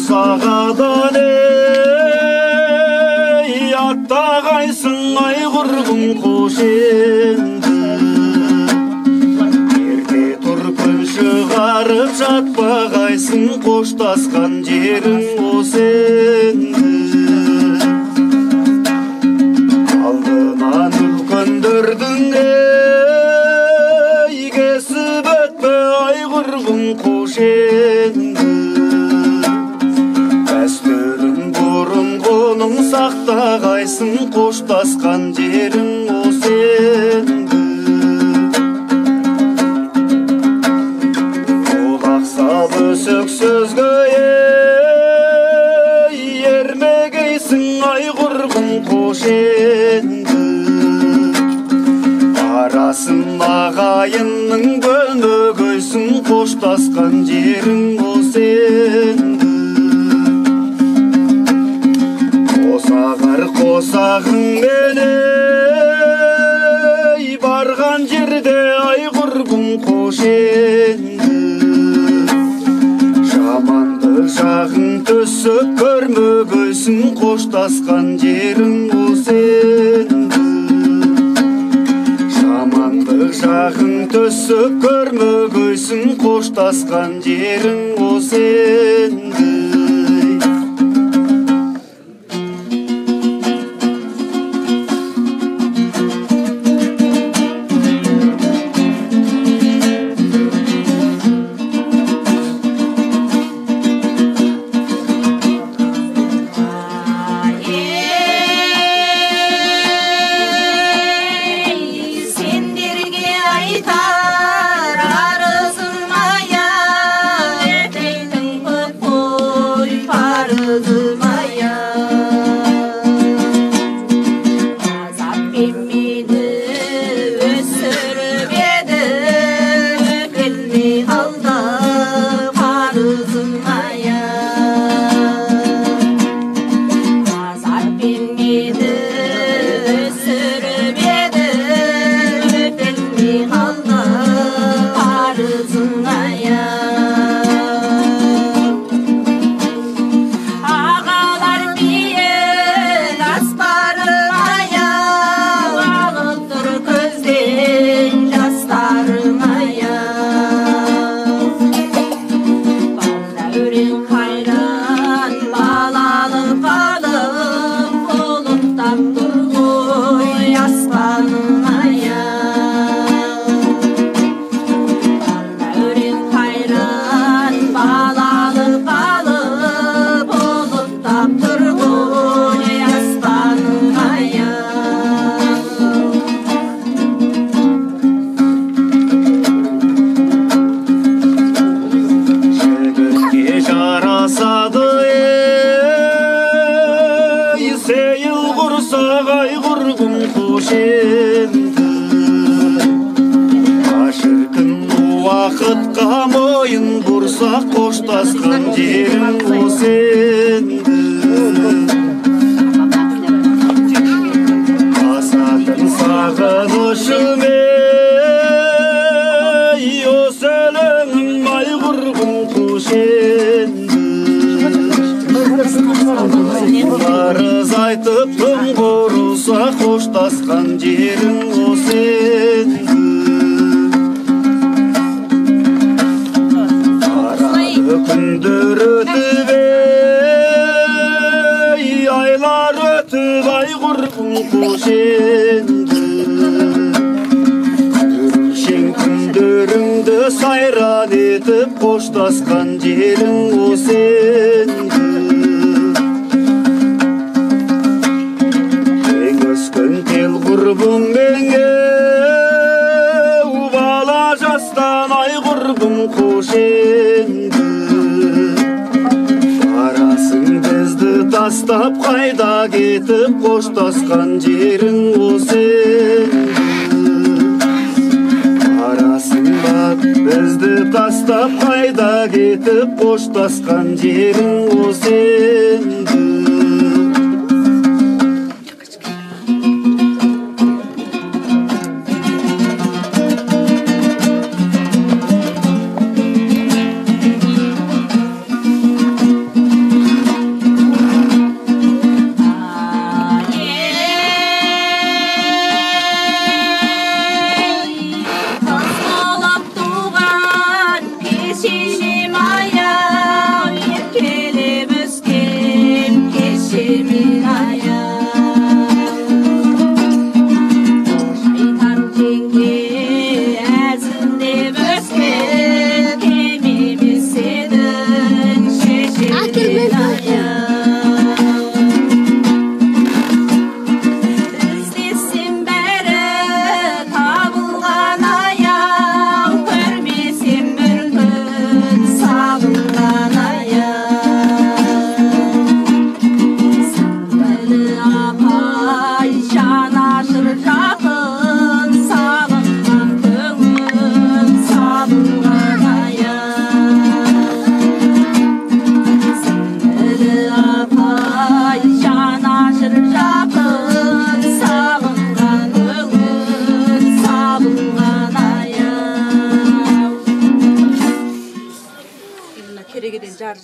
босағадан аттағайсың айғырғым қош енді. Ерте тұр күн шығарып жатпағайсың, қоштасқан жерің осы енді. Алдынан үлкендердің кесіп өтпе айғырғым қош енді. Дәстүрің бұрынғының сақтағайсың, қоштасқан жерің осы енді. Құлақ сал өсек сөзге ермегейсің айғырғым қош енді. Арасын ағайынның бөлмегейсің, қоштасқан жерің осы енді. Қосағар қосағыңмен барған жерде айғырғым қош енді. Жаманды жағың төсіп көрмегейсің, қоштасқан жерің осы енді. Жаманды жағың төсіп көрмегейсің, қоштасқан жерің осы енді. Уақытқа мойын бұрса, қоштасқан жерің осы енді. Асатын сағынышымен осы өлеңім айғырғым қош енді. Қарыз айтып тым құрыса, қоштасқан жерің осы енді. Күндер өтіп айлар өтіп айғырғым қош енді. Күршең күндеріңді сайран етіп, қоштасқан жерің осы енді. Ең өскен тел құрбыңмен бала жастан айғырғым қош енді. Тастап қайда кетіп, қоштасқан жерің осы енді. Арасың бақ бізді тастап қайда кетіп, қоштасқан жерің осы енді. жар